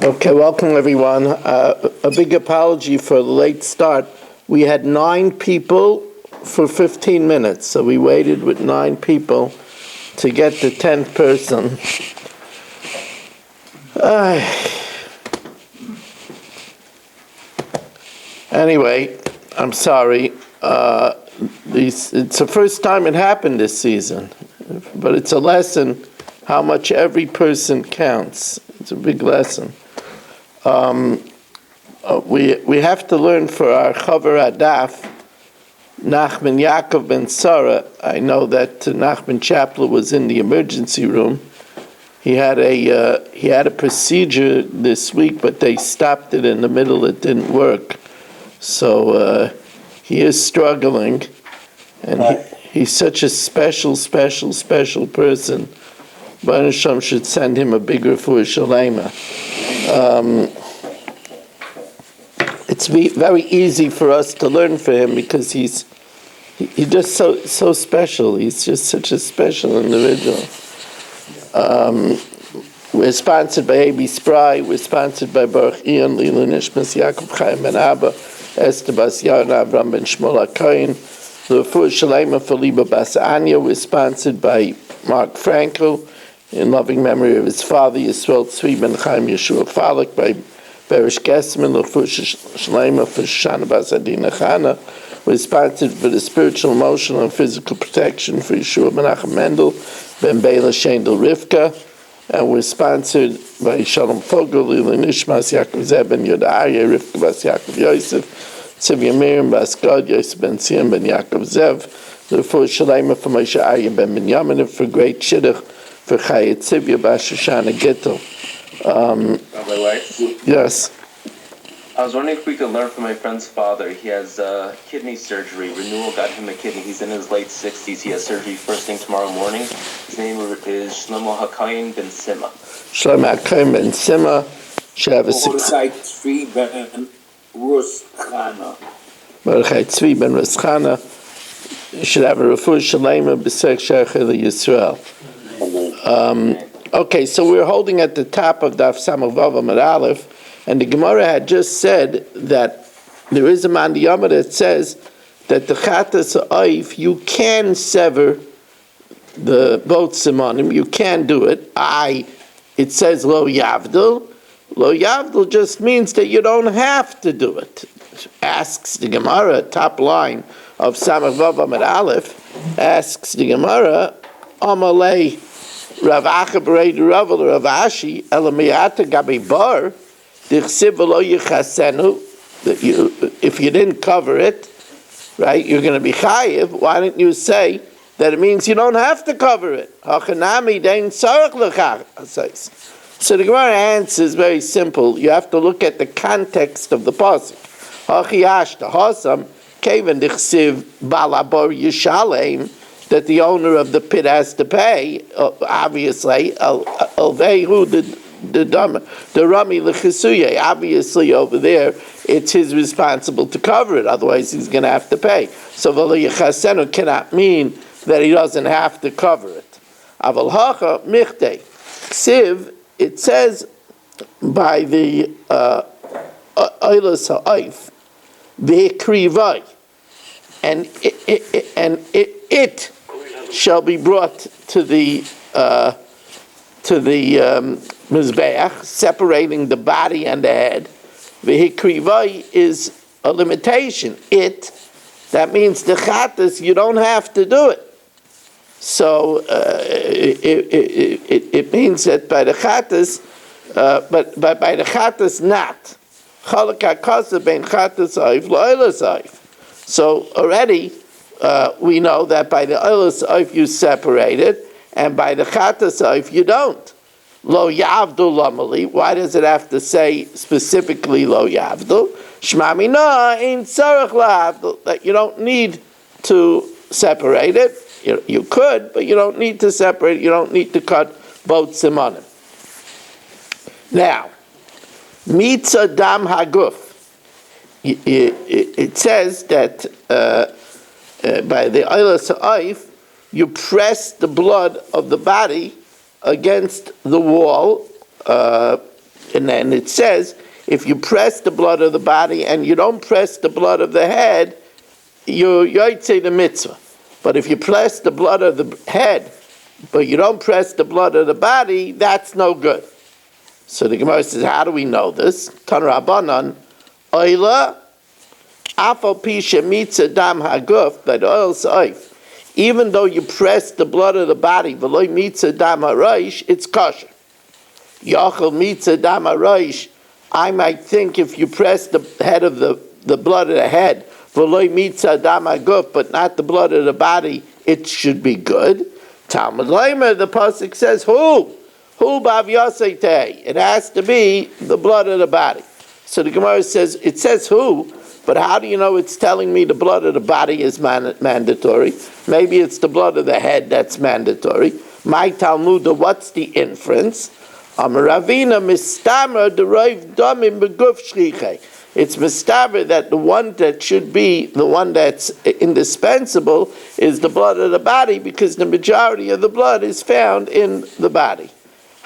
Okay, welcome everyone. A big apology for the late start. We had 9 people for 15 minutes, so we waited with 9 people to get the 10th person. Anyway, I'm sorry. It's the first time it happened this season, but it's a lesson how much every person counts. It's a big lesson. We have to learn for our Chaver Daf, Nachman Yaakov ben Sarah. I know that Nachman Chapler was in the emergency room. He had a procedure this week, but they stopped it in the middle. It didn't work, so he is struggling, and he's such a special person. Baruch Hashem should send him a big refuah shalema. It's very easy for us to learn for him because he's just so special. He's just such a special individual. We're sponsored by A.B. Spry. We're sponsored by Baruch Ian, Lila Nishmas, Yaakov Chaim Ben Abba, Esther Bas Yaron, Avram Ben Shmuel HaKohen. The refuah shalema for Liba Bas Anya. We're sponsored by Mark Frankel, in loving memory of his father, Yisrael Tzvi Ben Chaim Yeshua Falak, by Berish Gessman, L'Fush Shlema for Shana Bas Adina Chana. We're sponsored for the spiritual, emotional, and physical protection for Yeshua Menachem Mendel, Ben Bela Shendel Rivka. And we're sponsored by Shalom Fogel, Lila Nishmas, Yaakov Zeb Ben Yoda Arya, Rivka Bas Yaakov Yosef, Tzivya Miriam Bas Gad, Yosef Ben Sion Ben Yaakov Zev, L'Fush Shlema for Moshe Arya Ben Binyamin, for great Shidduch, for Chayet Tzivya Bas Shoshana Gittel. Yes. I was wondering if we could learn from my friend's father. He has kidney surgery. Renewal got him a kidney. He's in his late 60s. He has surgery first thing tomorrow morning. His name is Shlomo HaKohen Ben Sima. Shlomo HaKohen Ben Sima should have a Mordechai Tzvi Ben Ruschana. Mordechai Tzvi Ben Ruschana should have a refuah shalema b'sech shechel Yisrael. Okay, so we're holding at the top of Daf Samach Vav Amud Aleph, and the Gemara had just said that there is a mandiyama that says that the chatas oif, you can sever the both simonim, you can do it. It says lo yavdil. Lo yavdil just means that you don't have to do it. Asks the Gemara, top line of Samach Vav Amud Aleph, asks the Gemara, Amalei Rav Acha B'rei Rav Rav Ashi Elamiyata Gabi Bar Dichsiv V'lo Yichasenu. If you didn't cover it, right, you're going to be chayiv. Why didn't you say that it means you don't have to cover it? Hachanami dein tzarich l'chasais. So the Gemara answer is very simple. You have to look at the context of the pasuk. Hachiyash the hasam keven dichsiv balabor yishalem, that the owner of the pit has to pay, obviously, alvehu the rami l'chisuye, obviously over there, it's his responsible to cover it, otherwise he's going to have to pay. So v'lo yichasenu cannot mean that he doesn't have to cover it. Aval hacha michtei, siv, it says by the oilas ha'oif, v'hikrivai, and it shall be brought to the mizbeach, separating the body and the head. V'hikrivai is a limitation. That means the chatas, you don't have to do it. So it means that by the chatas, but by the chatas not. Chalak hakasav ben chatas oif lo'olas oif. So already we know that by the oilas oif you separate it, and by the chatas oif you don't. Lo yavdul lamali. Why does it have to say specifically lo yavdul? Shmami na in tzarich lahavdul, that you don't need to separate it. You could, but you don't need to separate it. You don't need to cut both simonim. Now, mitzah dam haguf. It says that by the oilas ha'oif, you press the blood of the body against the wall And then it says, if you press the blood of the body and you don't press the blood of the head, you say the mitzvah. But if you press the blood of the head, but you don't press the blood of the body, that's no good. So the Gemara says, how do we know this? Tan Rabbanan, Oila, Afal Pisha Mitzah Dam Haguf, that oil saif. Even though you press the blood of the body, V'loi Mitzah Dam HaRoish, it's kosher. Yachal Mitzah Dam HaRoish, I might think if you press the head of the blood of the head, V'loi Mitzah Dam Haguf, but not the blood of the body, it should be good. Talmud Leimer, the pasuk says, Who Bav Yosei? It has to be the blood of the body. So the Gemara says, it says who, but how do you know it's telling me the blood of the body is mandatory? Maybe it's the blood of the head that's mandatory. My Talmud, what's the inference? Ravina mistamer deroiv domim beguf shriche. It's mistaber that the one that should be the one that's indispensable is the blood of the body, because the majority of the blood is found in the body.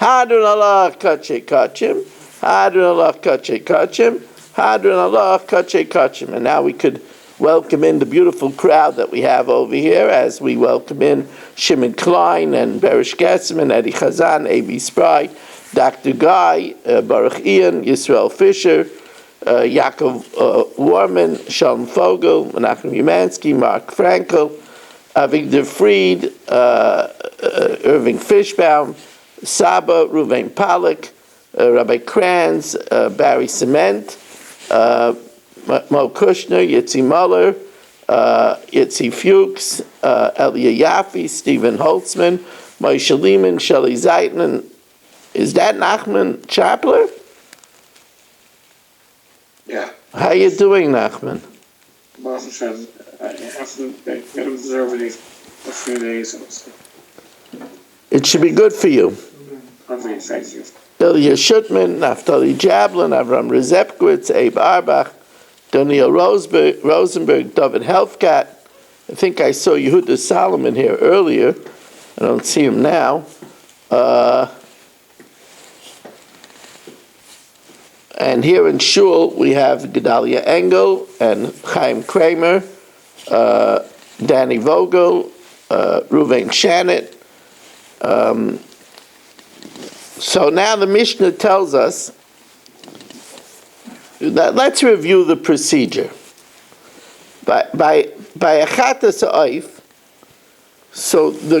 Hadrun Allah kache kachim, Hadrun Allah kache kachim, Hadrun Allah kache kachim. And now we could welcome in the beautiful crowd that we have over here as we welcome in Shimon Klein and Berish Gessim, Eddie Chazan, A.B. Spry, Dr. Guy, Baruch Ian, Yisrael Fisher, Yaakov Warman, Shalom Fogel, Menachem Umansky, Mark Frankel, Avigdor Fried, Irving Fishbaum, Saba, Ruvain Pollack, Rabbi Kranz, Barry Cement, Mo Kushner, Yitzi Muller, Yitzi Fuchs, Elia Yaffe, Stephen Holtzman, Moshe Lehman, Shelley Zeitman. Is that Nachman Chapler? Yeah. How you doing, Nachman? Baruch Hashem. I haven't been observing a few days. It should be good for you. Okay, thank you. Ilya Shutman, Naftali Jablin, Avram Rezepkowitz, Abe Arbach, Daniel Rosenberg, David Helfkat. I think I saw Yehuda Solomon here earlier. I don't see him now. And here in Shul, we have Gedalia Engel and Chaim Kramer, Danny Vogel, Ruvain Shannon. So now the Mishnah tells us that let's review the procedure. By Achatas Ha'oif, so the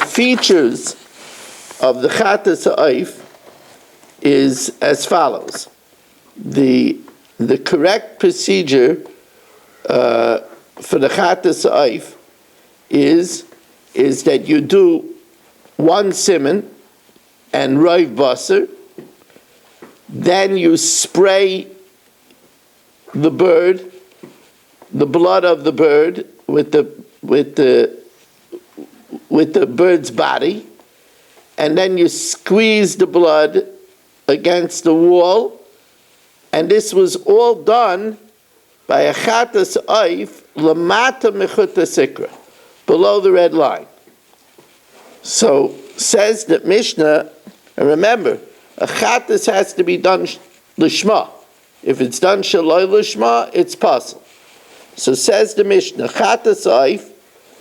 features of the Chatas Ha'oif is as follows. The correct procedure for the Chatas Ha'oif is that you do one siman and roiv basar, then you spray the bird, the blood of the bird with the bird's body, and then you squeeze the blood against the wall, and this was all done by a chatas oif lamata mechuta sikra, below the red line. So says the Mishnah, and remember, a chatas has to be done lishma. If it's done shaloi lishma, it's possible. So says the Mishnah, chatas oif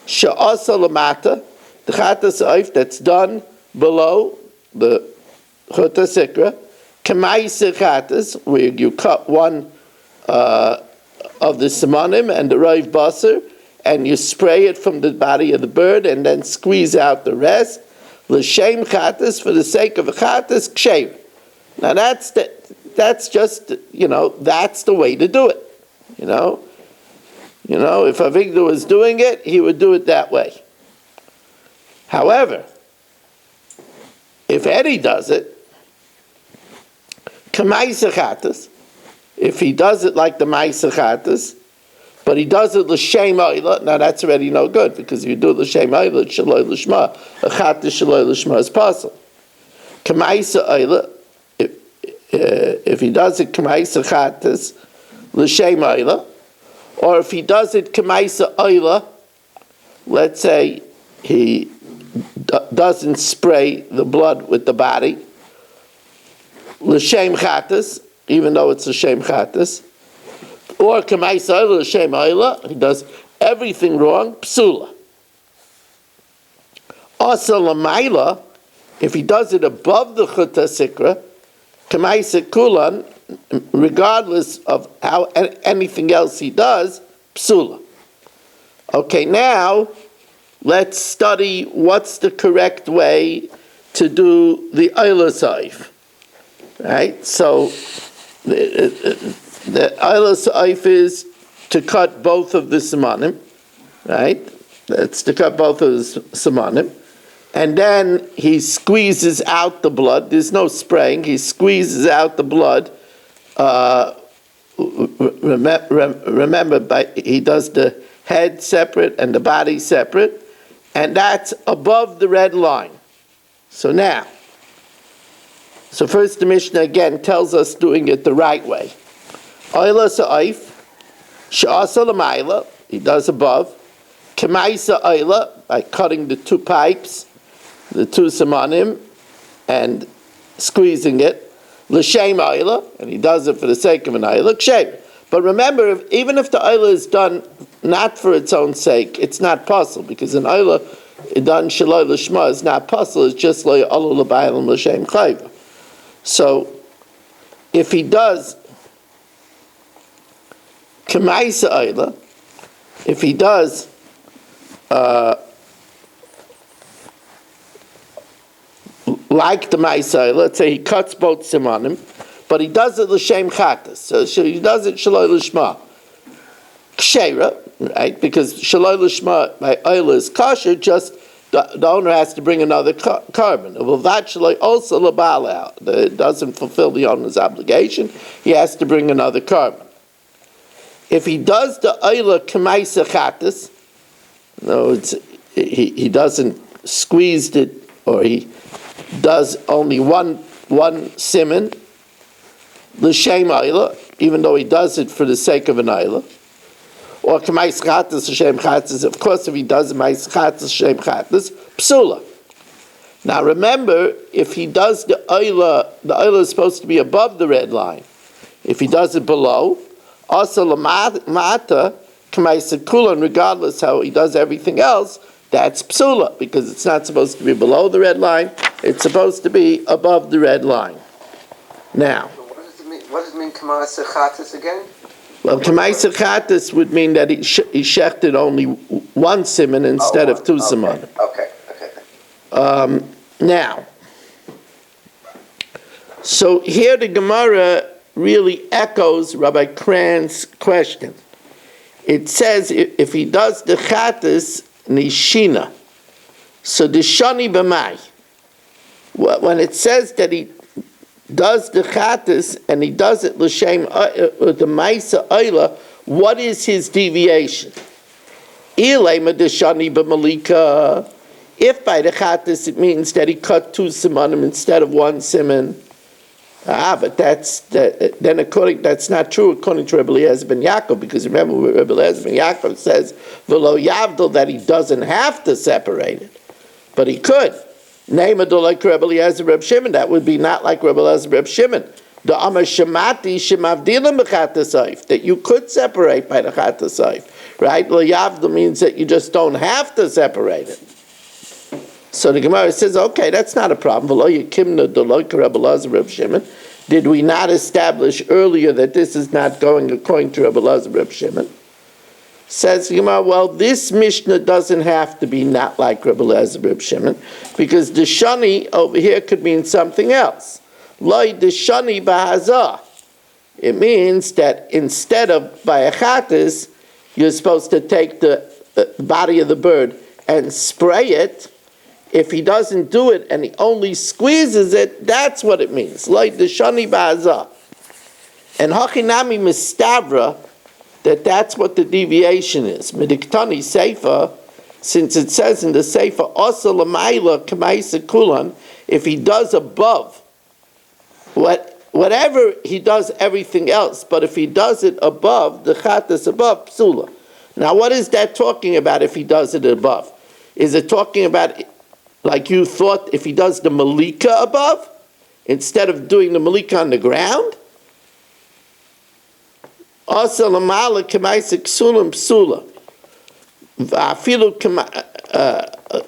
sha'asa lamata, the chatas oif that's done below the chuta sikra, k'maisa chatas, where you cut one of the simanim and the roiv basar, and you spray it from the body of the bird, and then squeeze out the rest. L'shem chatas, for the sake of a chatas, kshev. Now that's just that's the way to do it. If Avigdor was doing it, he would do it that way. However, if Eddie does it, k'maisa chatas, if he does it like the maisa chatas, but he does it l'shem oila, now that's already no good, because if you do it l'shem oila, it's shaloi l'shma. A chatas shaloi l'shma is possible. K'maisa oila, if he does it k'maisa chatas l'shem oila, or if he does it k'maisa oila, let's say he doesn't spray the blood with the body. L'shem chatas, even though it's l'shem chatas. Or k'maisa oila l'shem oila, he does everything wrong, psula. Asa l'mayla, if he does it above the chuta sikra, k'maisa kulan, regardless of how anything else he does, psula. Okay, now let's study what's the correct way to do the oila saif. Right? So the oila saif is to cut both of the simanim. Right? That's to cut both of the simanim. And then he squeezes out the blood. There's no spraying. He squeezes out the blood. Remember, he does the head separate and the body separate. And that's above the red line. So first the Mishnah again tells us doing it the right way. Oila sa'if, sha'asa l'mayla, he does above. K'maisa oila, by cutting the two pipes, the two simanim, and squeezing it. L'shem oila, and he does it for the sake of an oila. K'shem. But remember, even if the oila is done not for its own sake, it's not possible, because an oila done shaloi l'shma is not possible, it's just lo y'olu l'baylam l'shem chayva. So, if he does k'maisa oila, if he does like the maisa, let's say he cuts both simanim, but he does it l'shem chatas, so he does it shaloi l'shma. Kshera, right? Because shaloi l'shma by oila is kosher, just the owner has to bring another carbon. Well, that shaloi also l'bal out. It doesn't fulfill the owner's obligation. He has to bring another carbon. If he does the oila k'maisa chatas, no, he doesn't squeeze it, or he does only one siman, l'shem oila, even though he does it for the sake of an oila. Or k'mais chatas l'shem chatas, of course, if he does k'mais chatas l'shem chatas, psula. Now remember, if he does the oila is supposed to be above the red line. If he does it below, also l'mata, k'mais kulan, regardless how he does everything else, that's psula, because it's not supposed to be below the red line, it's supposed to be above the red line. Now, what does it mean, k'mais chatas again? Well, k'maisa chatas would mean that he shechted only one siman instead of two simanim. Okay. Now, so here the Gemara really echoes Rabbi Kran's question. It says if he does the chatas nishina, so the shani b'mai. When it says that he does the chatas and he does it l'shem the maisa oila, what is his deviation? Ilema deshani b'malika. If by the chatas it means that he cut two simanim instead of one siman, but that's not true according to Rebbe Eliezer ben Yaakov, because remember what Rebbe Eliezer ben Yaakov says, v'lo yavdol, that he doesn't have to separate it, but he could. Name it like Rebbe Eliezer Reb Shimon. That would be not like Rebbe Eliezer Reb Shimon. The Amar Shemati Shemavdilim b'chatasayif, that you could separate by the chatasayif, right? Lo yavdil means that you just don't have to separate it. So the Gemara says, okay, that's not a problem. V'lo yekimna d'loik Rebbe Eliezer Reb Shimon. Did we not establish earlier that this is not going according to Rebbe Eliezer Reb Shimon? Says Gemara, well, this Mishnah doesn't have to be not like Rebbe Eliezer Reb Shimon, because the shani over here could mean something else. Loi the shani b'hazah. It means that instead of by a chatas, you're supposed to take the body of the bird and spray it. If he doesn't do it and he only squeezes it, that's what it means. Loi the shani b'hazah. And hachinami mistavra, that's what the deviation is. Mediktani Seifa, since it says in the Seifa, Osa l'mayla k'maisa kulan, if he does above, whatever he does everything else, but if he does it above, the chatas above, psula. Now what is that talking about if he does it above? Is it talking about like you thought if he does the malika above, instead of doing the malika on the ground? Also, lamala k'maisa ksulim psula. V'afilu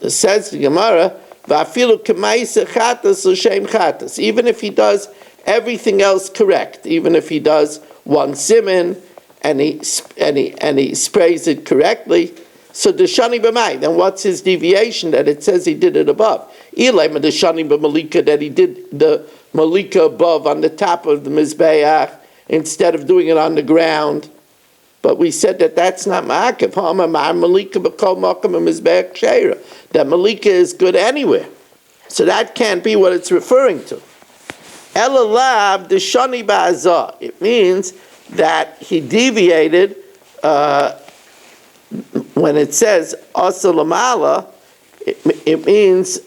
says the Gemara, v'afilu k'maisa chatas l'shem chatas. Even if he does everything else correct, even if he does one siman and he sprays it correctly, so the shani b'mai, then what's his deviation that it says he did it above? Ilema the shani b'malika, that he did the malika above on the top of the mizbeach instead of doing it on the ground. But we said that that's not ma'akev. Malika b'kol makam mizbeach sheira. That malika is good anywhere. So that can't be what it's referring to. Elalab the shani ba'azah. It means that he deviated. When it says asa lamala, it means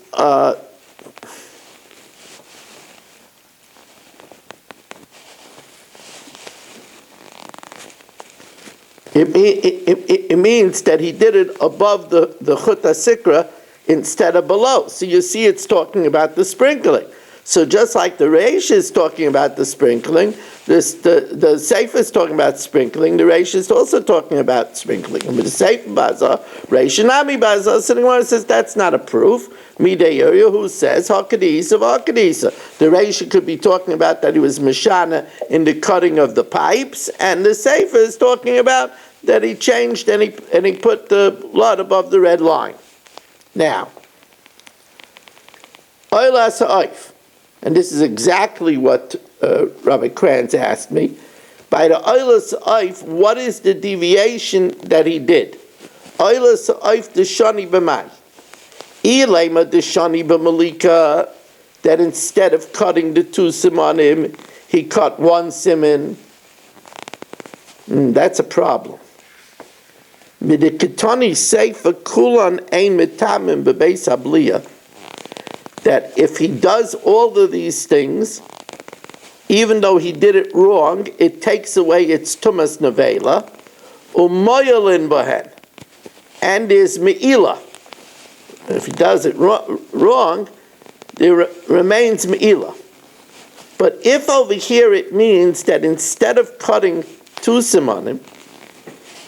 it means that he did it above the chut sikra instead of below. So you see, it's talking about the sprinkling. So just like the Reish is talking about the sprinkling, the Sefer is talking about sprinkling, the Reish is also talking about sprinkling. And with the Sefer Bazar, Reish and Ami Bazar, sitting one says that's not a proof. Midei Yeruya, who says Hakadisa of Hakadisa. The Reish could be talking about that he was Mishana in the cutting of the pipes, and the Sefer is talking about that he changed and he put the blood above the red line. Now, Oylas Ha'oif. And this is exactly what Rabbi Kranz asked me. By the Oylas Oif, what is the deviation that he did? Oylas Oif the Shani B'mai. Ilema the Shani B'malika, that instead of cutting the two simanim, he cut one siman. That's a problem. Midikitani Seifa Kulan Ein Mitamim B'beis Habliya. That if he does all of these things, even though he did it wrong, it takes away its tumas nevela, umoyalin bahen, and is me'ilah. If he does it wrong, there remains me'ilah. But if over here it means that instead of cutting two simanim,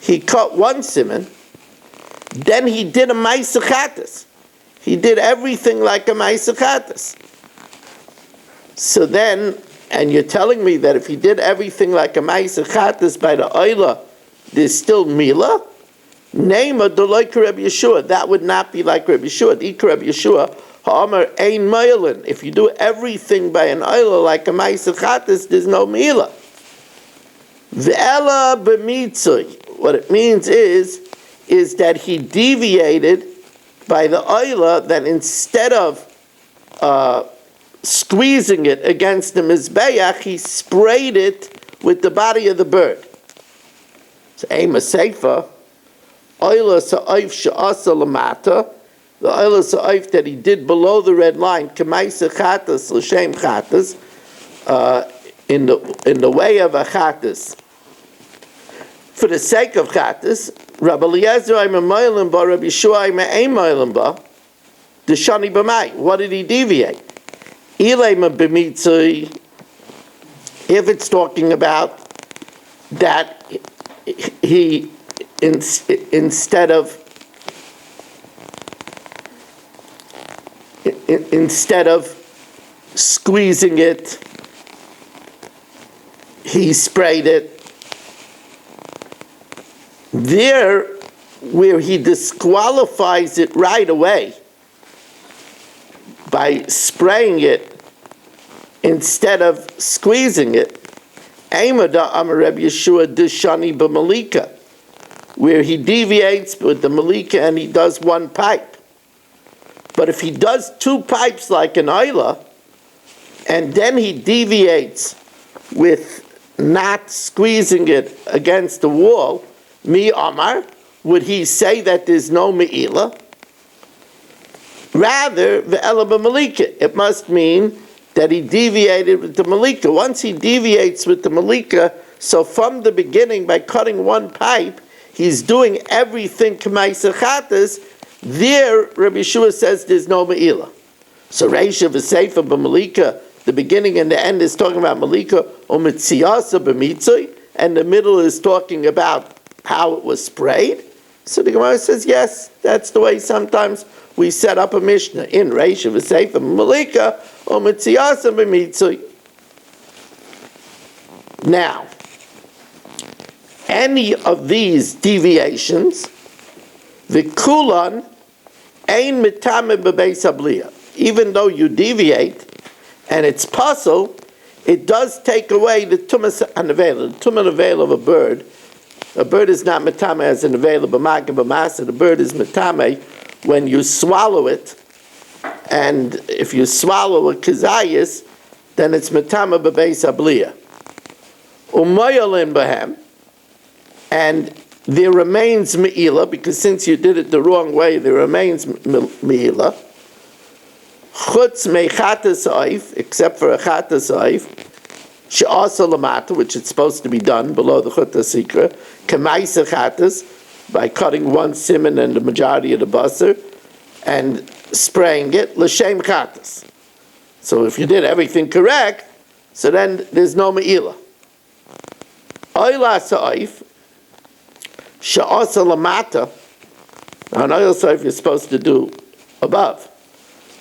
he cut one siman, then he did a ma'aseh chatas. He did everything like a ma'aseh chatas. So then, and you're telling me that if he did everything like a ma'aseh chatas by the oila, there's still milah? Nema d'loika Reb Yeshua. That would not be like Reb Yeshua. D'ika Reb Yeshua, ha'amar ein moilin. If you do everything by an oila like a ma'aseh chatas, there's no milah. Ve'ela b'mitzui. What it means is that he deviated by the oila, that instead of squeezing it against the mizbeach, he sprayed it with the body of the bird. So, Ema Seifa, oila sa'oif she'asa lamata, the oila sa'oif that he did below the red line, k'maisa chatas l'shem chatas, in the way of a chatas. For the sake of chatas, Rabbi Eliezer I'm a moilim ba, Rabbi Yeshua I'm a moilim ba, the shani b'mai. What did he deviate? Ilema b'mitzui, if it's talking about that he instead of squeezing it, he sprayed it. There, where he disqualifies it right away by spraying it instead of squeezing it, Amada Amar Reb Yeshua Dishani B'Malika, where he deviates with the Malika and he does one pipe. But if he does two pipes like an Ayla, and then he deviates with not squeezing it against the wall, Mi Amar, would he say that there's no Me'ila? Rather, Ve'ela B'Malika, it must mean that he deviated with the Malika. Once he deviates with the Malika, so from the beginning, by cutting one pipe, he's doing everything K'maisa Chatas, There, Rabbi Yeshua says there's no Me'ilah. So Reisha v'Seifa b'Malika, the beginning and the end is talking about Malika, or Mitziyasa b'Mitzui, and the middle is talking about how it was sprayed. So the Gemara says, yes, that's the way sometimes we set up a Mishnah in Reisha v'Seifa b'Malika, or Mitziyasa b'Mitzui. Now, any of these deviations, the kulan ein mitame b'beis habliya. Even though you deviate, and it's puzzle, it does take away the tumas hanavela. The tumas hanavela of a bird. A bird is not mitame as an avela b'maga b'masa. The bird is mitame when you swallow it, and if you swallow a kizayis, then it's mitame b'beis habliya. Umayalin b'hem, and there remains me'ilah, because since you did it the wrong way, there remains me'ilah. Chutz mechatas oif, except for a chatas oif, she'asa lamata, which is supposed to be done below the chutas sikra, kemaisa chatas, by cutting one siman and the majority of the basar, and spraying it, l'shem chatas. So if you did everything correct, so then there's no me'ilah. Oila sa'if, she'asa lamata, now an oil sa'if you're supposed to do above.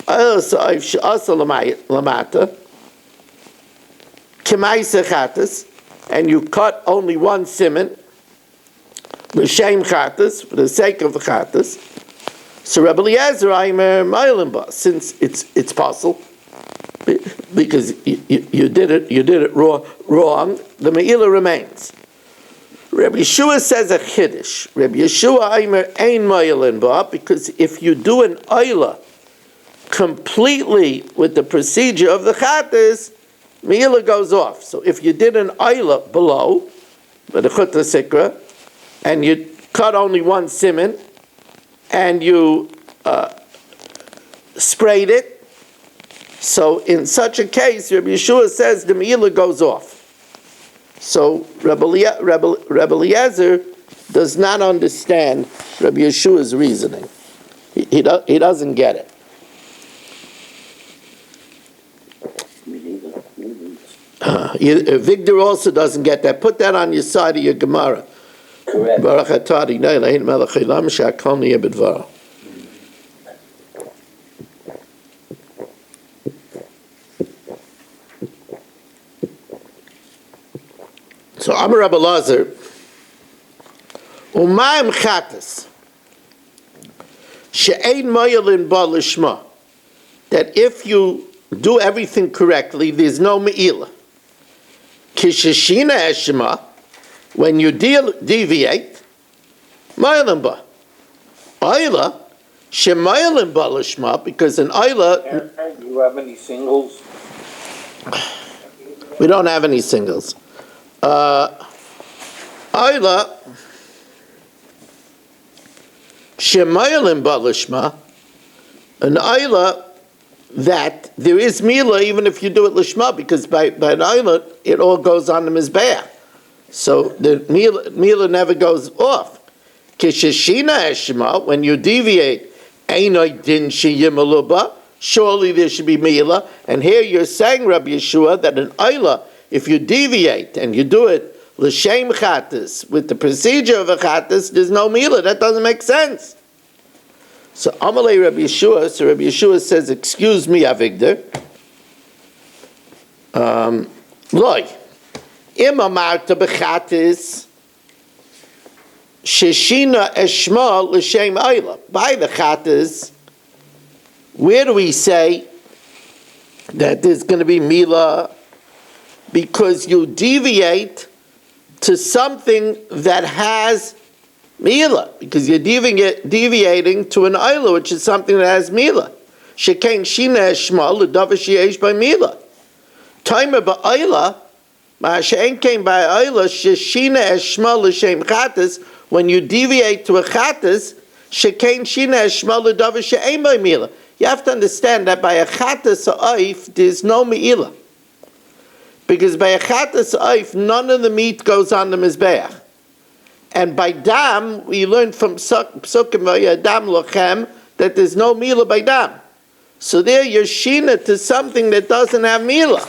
Oil sa'if she'asa lamata, k'maisa chatas, and you cut only one siman, l'shem chatas, for the sake of the chatas. So Rabbi Eliezer, since it's possible, because you did it wrong, the me'ilah remains. Rabbi Yeshua says a chiddush. Rabbi Yeshua Aimer ein ma'ilin ba, because if you do an oila completely with the procedure of the chatas, me'ilah goes off. So if you did an oila below, with the chutas sikra, and you cut only one siman, and you sprayed it, so in such a case, Rabbi Yeshua says the me'ilah goes off. So Rabbi Eliezer does not understand Rabbi Yeshua's reasoning. He doesn't get it. Victor also doesn't get that. Put that on your side of your Gemara. Correct. Baruch atah Adonai Eloheinu melech haolam she'akol niyeh b'dvaro. So Amar Rabbi Elazar, umayim chatas she'ein moyelin ba lishma, that if you do everything correctly, there's no me'ilah. Kishashina eshma, when you deviate, moyelin ba. Oila she'moyelin ba lishma, because an oila. Do you have any singles? We don't have any singles. Oila shemaylim balishma, an oila that there is mila even if you do it lishma, because by an oila it all goes on the mizbeach, so the mila never goes off. Kishashina eshma, when you deviate, einoi din sheyimaluba, surely there should be mila. And here you're saying, Rabbi Yeshua, that an oila, if you deviate and you do it l'shem chatas, with the procedure of a chatas, there's no milah. That doesn't make sense. So Amalei Rabbi Yeshua, so Rabbi Yeshua says, excuse me, Avigdor. Loi, im amarta b'chatas, sheshina eshma l'shem ayla. By the chatas, where do we say that there's going to be milah? Because you deviate to something that has milah, because you're deviating to an ayla, which is something that has milah. Shekain shina eshma l'davar sheyesh by milah. Timer ba'ayla, ma'ashein came by ayla sheshina eshma l'shem chatas. When you deviate to a chatas, shekain shina eshma l'davar sheyesh by milah. You have to understand that by a chatas ha'oif, there's no milah. Because by a chatas oif, none of the meat goes on the mizbeach. And by dam, we learned from Psukim Dam Lochem that there's no Mila by dam. So there you're Shina to something that doesn't have Mila.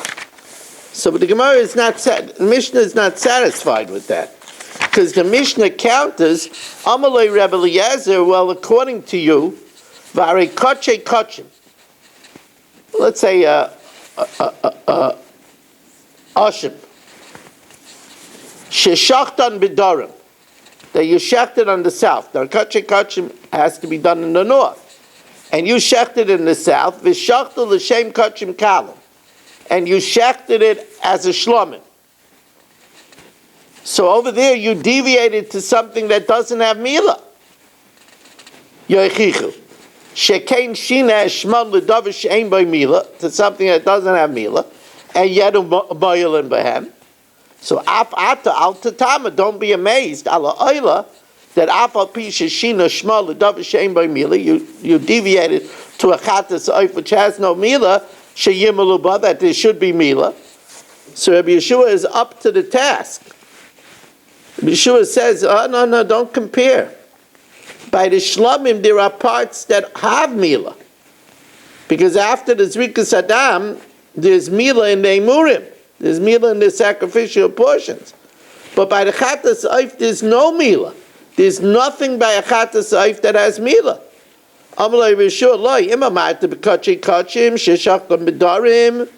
So the Gemara is not, the Mishnah is not satisfied with that. Because the Mishnah counters, Amalei Rebbe Eliezer, well, according to you, Vari Koche Kochim. Let's say, Ashim. Sheshachtan Bidarim. That you shechted on the south. Now, Koche Kochim has to be done in the north. And you shechted in the south. V'shachtel l'shem Kochim Kalim. And you shechted it as a shlomim. So over there you deviated to something that doesn't have mila. Yoichichu. Shekein shina eshman l'davar she'ein by mila, to something that doesn't have mila, and yet u'mayilin behem. So af ata al tatama, don't be amazed, ala oila, that af al pi sheshina shma l'davar she'ein by mila, you deviated to a chatas oif which has no mila, she'yimalu ba, that there should be mila. So Rabbi Yeshua is up to the task. Yeshua says, oh, no, don't compare. By the Shlomim, there are parts that have Mila. Because after the Zrikas Adam, there's Mila in the Emurim. There's Mila in the sacrificial portions. But by the Chatas Oif, there's no Mila. There's nothing by a Chatas Oif that has Mila. Amalei Yeshua, lo, imamata b'kachi kachim, sheshachtam b'darim,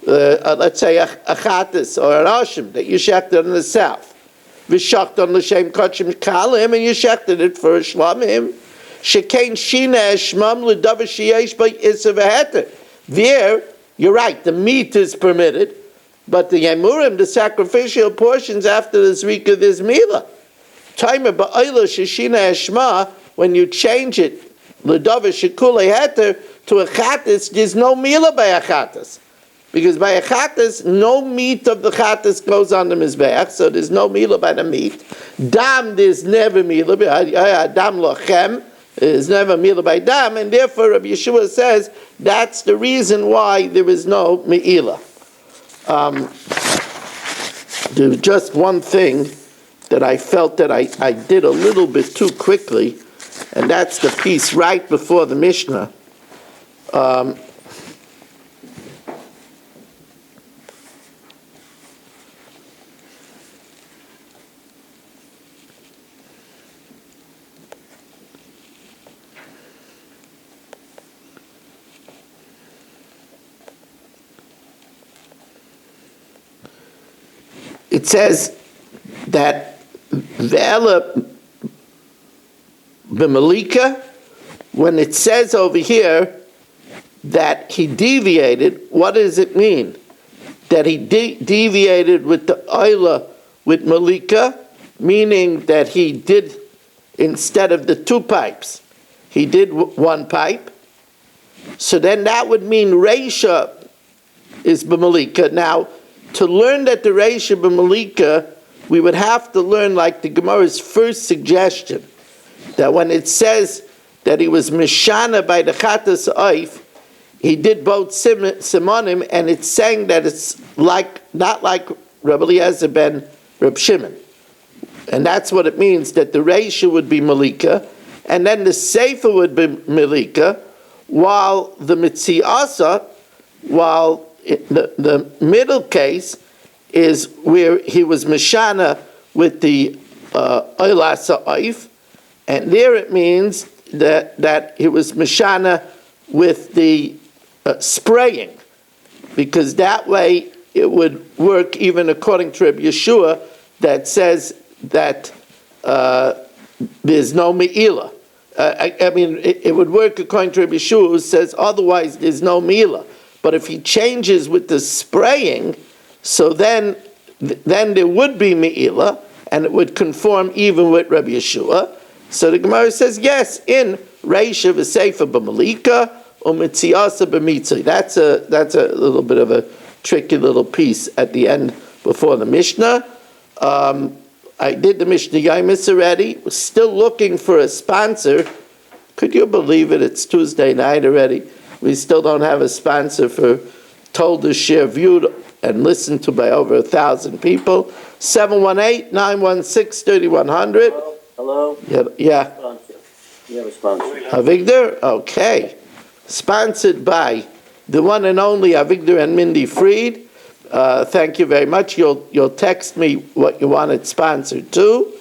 let's say a Chatas or an Ashim that you shechted in the south. V'shachtan l'shem kachim kalim, and you shechted it for a shlamim. Shekein shina eshmam l'davar sheyesh by isa v'heter. There, you're right, the meat is permitted, but the yemurim, the sacrificial portions after the zrika, there's mila. Timer ba'ayla sheshina eshma, when you change it, l'davar shekulei heter, to a chatas, there's no mila by a chatas. Because by a chatas, no meat of the chatas goes on the mizbeach, so there's no mila by the meat. Dam, there's never mila. Dam lochem, there's never mila by dam, and therefore Rabbi Yeshua says that's the reason why there is no meila. There's just one thing that I felt that I did a little bit too quickly, and that's the piece right before the Mishnah. It says that Ve'ela b'malika, when it says over here that he deviated, what does it mean? That he deviated with the oila with malika, meaning that he did, instead of the two pipes, he did one pipe. So then that would mean Reisha is b'malika. Now, to learn that the Reisha b'malika, we would have to learn like the Gemara's first suggestion, that when it says that he was Mishana by the Chatas Oif, he did both Simonim, and it's saying that it's like, not like Rabbi Eliezer ben Reb Shimon. And that's what it means, that the Reisha would be Malika, and then the Sefer would be Malika, while the Mitziasa, while the middle case is where he was Mishana with the Oilasa Oif, and there it means that he was Mishana with the spraying, because that way it would work even according to Rabbi Yeshua that says that there's no Me'ila. I mean, it would work according to Rabbi Yeshua who says otherwise there's no Me'ila. But if he changes with the spraying, so then there would be Me'ila, and it would conform even with Rabbi Yeshua. So the Gemara says, yes, in Reisha v'Sefer b'Malika, or Mitziasa b'Mitzri. That's a little bit of a tricky little piece at the end before the Mishnah. I did the Mishnah Yaimis already. We're still looking for a sponsor. Could you believe it? It's Tuesday night already. We still don't have a sponsor for told the share, viewed and listened to by over 1,000 people. 718-916-3100. Hello? Yeah. Sponsor. You have a sponsor. Avigdor? Okay. Sponsored by the one and only Avigdor and Mindy Fried. Thank you very much. You'll text me what you want it sponsored to.